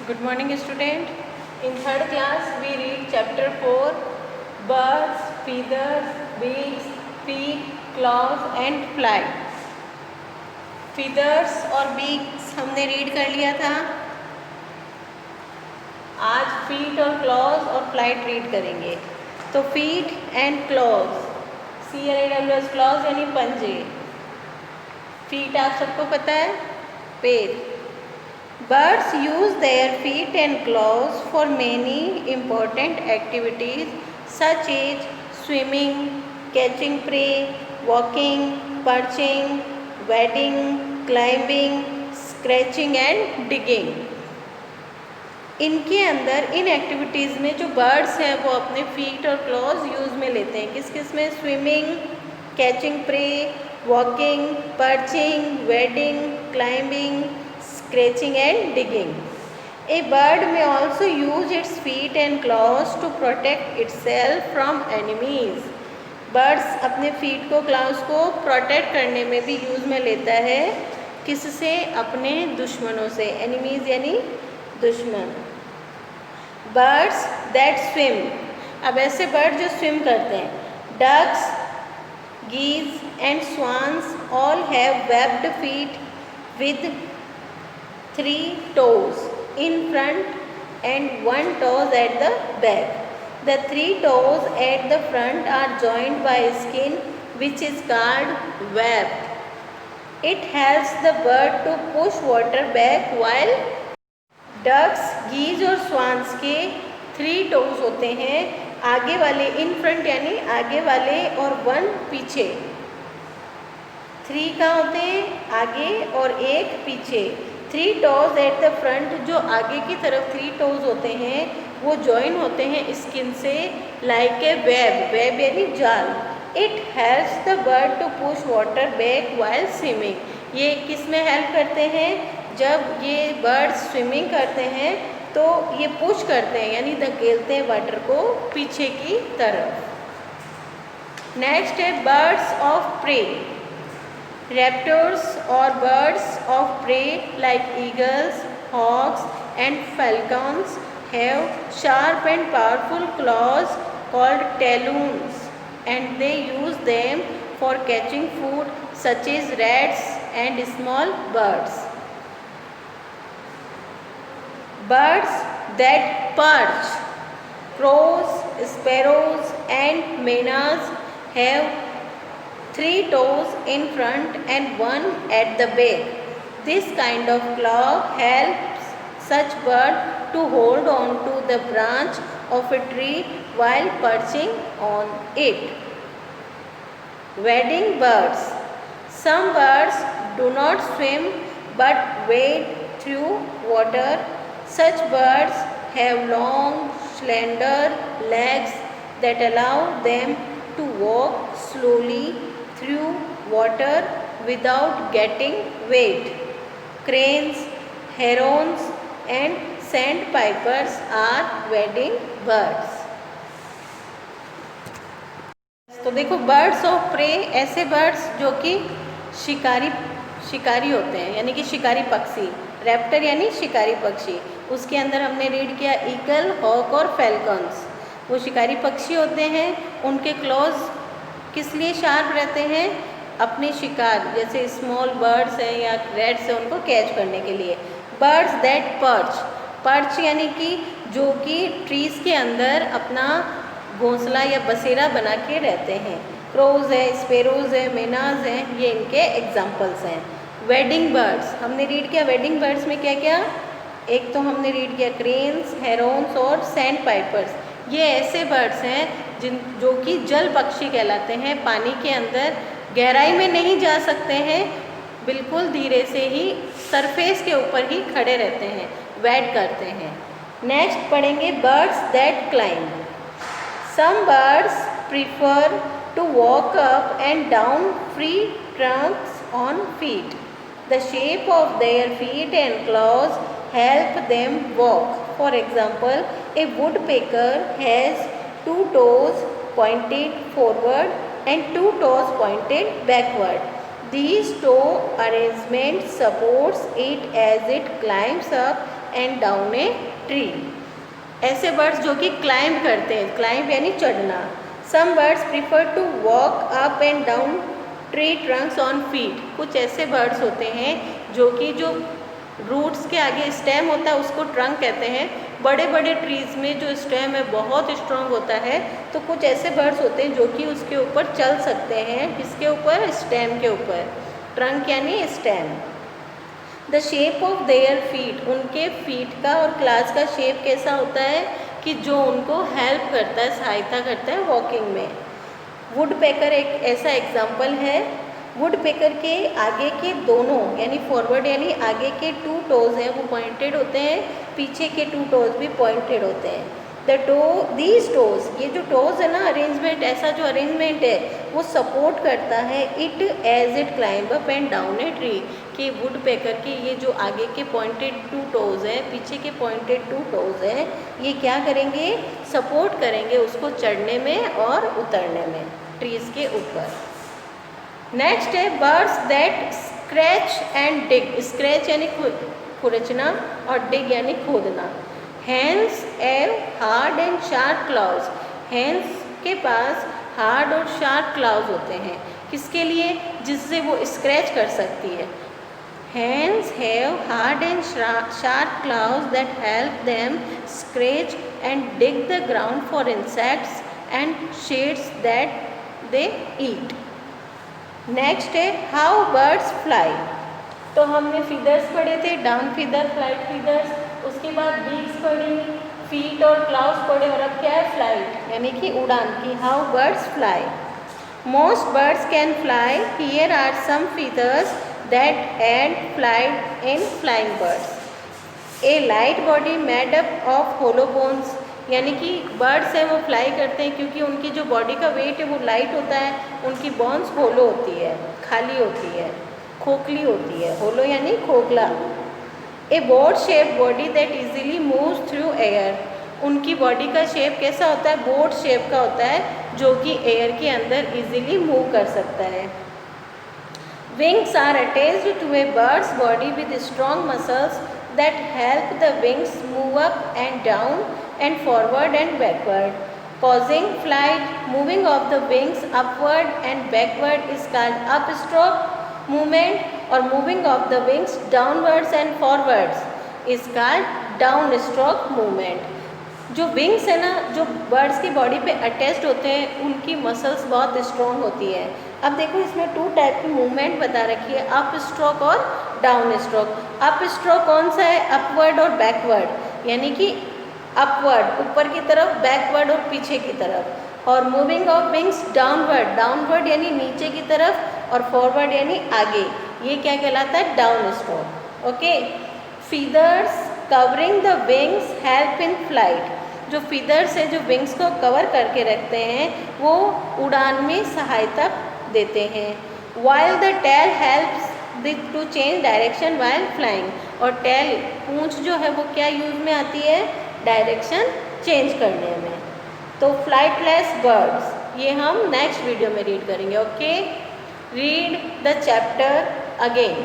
Good morning, student. In third class, we read chapter 4, birds, feathers, beaks, feet, claws and fly. feathers और beaks हमने read कर लिया था. आज feet और claws और flight read करेंगे. तो feet and claws, CLAWS claws यानी पंजे. feet आप सबको पता है, पैर. Birds use their feet and claws for many important activities such as swimming, catching prey, walking, perching, wading, climbing, scratching and digging. इनके अंदर इन एक्टिविटीज़ में जो बर्ड्स हैं वो अपने फीट और क्लॉज यूज़ में लेते हैं. किस किस में? Swimming, catching prey, walking, perching, wading, climbing, scratching and digging. A bird may also use its feet and claws to protect itself from enemies. Birds अपने feet को claws को protect करने में भी यूज़ में लेता है. किससे? अपने दुश्मनों से. enemies यानी दुश्मन. Birds that swim. अब ऐसे bird जो swim करते हैं. Ducks, geese and swans all have webbed feet with 3 toes in front and 1 toes at the back. The 3 toes at the front are joined by skin which is called web. It helps the bird to push water back while ducks, geese और swans के 3 toes होते हैं. आगे वाले in front यानी आगे वाले और 1 पीछे. 3 कहाँ होते हैं? आगे और 1 पीछे. 3 toes एट द फ्रंट, जो आगे की तरफ 3 toes होते हैं वो जॉइन होते हैं स्किन से लाइक ए वेब. वेब यानी जाल. It helps the bird to push water back while swimming. ये किस में हेल्प करते हैं? जब ये बर्ड स्विमिंग करते हैं तो ये पुश करते हैं यानी धकेलते हैं वाटर को पीछे की तरफ. नेक्स्ट है birds of prey. Raptors or birds of prey like eagles, hawks and falcons have sharp and powerful claws called talons, and they use them for catching food such as rats and small birds. Birds that perch. Crows, sparrows and maynas have 3 toes in front and 1 at the back. This kind of claw helps such bird to hold on to the branch of a tree while perching on it. Wading birds. Some birds do not swim but wade through water. Such birds have long, slender legs that allow them to walk slowly through water without getting wet. Cranes, herons and sandpipers are wading birds. तो देखो birds of pray ऐसे birds जो कि शिकारी होते हैं यानी कि शिकारी पक्षी. रैप्टर यानी शिकारी पक्षी. उसके अंदर हमने रीड किया ईगल, हॉक और फैल्कन्स. वो शिकारी पक्षी होते हैं. उनके क्लॉज किस लिए शार्प रहते हैं? अपने शिकार जैसे स्मॉल बर्ड्स हैं या रैट्स हैं उनको कैच करने के लिए. Birds that perch. पर्च यानी कि जो कि ट्रीज़ के अंदर अपना घोंसला या बसेरा बना के रहते हैं. क्रोज है, स्पेरोज है, मेनाज हैं, ये इनके एग्जाम्पल्स हैं. वेडिंग बर्ड्स हमने रीड किया. वेडिंग बर्ड्स में क्या क्या? एक तो हमने रीड किया क्रेन्स, हेरोन्स और सैंड पाइपर्स. ये ऐसे बर्ड्स हैं जो कि जल पक्षी कहलाते हैं. पानी के अंदर गहराई में नहीं जा सकते हैं, बिल्कुल धीरे से ही सरफेस के ऊपर ही खड़े रहते हैं, वेड करते हैं. नेक्स्ट पढ़ेंगे birds that climb. Some birds prefer to walk up and down free trunks on feet. The shape of their feet and claws help them walk. For example, a woodpecker has 2 toes pointed forward and 2 toes pointed backward. These toe arrangement supports it as it climbs up and down a tree. ऐसे birds जो कि climb करते हैं, climb यानी चढ़ना। Some birds prefer to walk up and down tree trunks on feet. कुछ ऐसे birds होते हैं जो कि जो रूट्स के आगे स्टेम होता है उसको ट्रंक कहते हैं। बड़े बड़े ट्रीज़ में जो स्टेम है बहुत स्ट्रॉन्ग होता है, तो कुछ ऐसे बर्ड्स होते हैं जो कि उसके ऊपर चल सकते हैं। किसके ऊपर? स्टेम के ऊपर। ट्रंक यानी stem. The shape of their feet, उनके फीट का और क्लास का शेप कैसा होता है कि जो उनको हेल्प करता है, सहायता करता है वॉकिंग में। वुड पेकर एक ऐसा एग्जाम्पल है। वुड पेकर के आगे के दोनों यानी फॉरवर्ड यानी आगे के 2 टोज हैं वो पॉइंटेड होते हैं, पीछे के 2 टोज भी पॉइंटेड होते हैं। दीज टोज, ये जो टोज है ना, अरेंजमेंट, ऐसा जो अरेंजमेंट है वो सपोर्ट करता है it as it climb up and down a tree. कि वुड पेकर के ये जो आगे के पॉइंटेड 2 टोज हैं, पीछे के पॉइंटेड 2 टोज हैं, ये क्या करेंगे? सपोर्ट करेंगे उसको चढ़ने में और उतरने में ट्रीज़ के ऊपर। नेक्स्ट है birds that scratch and dig. Scratch यानी खुरचना और डिग यानी खोदना। Hens have hard and sharp claws. Hens के पास हार्ड और शार्प क्लॉज होते हैं। किसके लिए? जिससे वो स्क्रैच कर सकती है। Hens have hard and sharp claws that help them scratch and dig the ground for insects and seeds that they eat. Next है how birds fly। तो हमने फीदर्स पढ़े थे, डाउन फीदर, फ्लाइट फीदर्स। उसके बाद बीक्स पढ़ी, feet और clause पढ़े, और अब क्या है? फ्लाइट यानी कि उड़ान की। How birds fly. Most birds can fly. Here are some feathers that add flight in flying birds. A light body made up of hollow bones, यानी कि बर्ड्स हैं वो फ्लाई करते हैं क्योंकि उनकी जो बॉडी का वेट है वो लाइट होता है, उनकी बोन्स होलो होती है, खाली होती है, खोखली होती है। होलो यानी खोखला। ए boat shape body that easily moves through air. उनकी बॉडी का शेप कैसा होता है? बोट शेप का होता है, जो कि एयर के अंदर इजीली मूव कर सकता है। Wings are attached to a bird's body with strong muscles that help the wings move up and down and forward and backward, causing flight. Moving of the wings upward and backward is called upstroke movement, or moving of the wings downwards and forwards is called downstroke movement. जो wings है ना, जो birds की body पे attached होते हैं, उनकी muscles बहुत स्ट्रॉन्ग होती है। अब देखो इसमें 2 टाइप की मूवमेंट बता रखी है, अप स्ट्रोक और डाउन स्ट्रोक। अप स्ट्रोक कौन सा है? अपवर्ड और बैकवर्ड, यानी कि अपवर्ड ऊपर की तरफ, बैकवर्ड और पीछे की तरफ। और moving of wings downward, downward यानी नीचे की तरफ, और फॉरवर्ड यानी आगे। ये क्या कहलाता है? Down stroke. Okay. Feathers covering the wings help in flight. जो फीदर्स है जो विंग्स को कवर करके रखते हैं वो उड़ान में सहायता देते हैं। While the tail helps to change direction while flying. और टेल, पूंछ जो है वो क्या यूज में आती है? डायरेक्शन चेंज करने में। तो फ्लाइटलेस बर्ड्स ये हम नेक्स्ट वीडियो में रीड करेंगे। Okay, read the chapter again.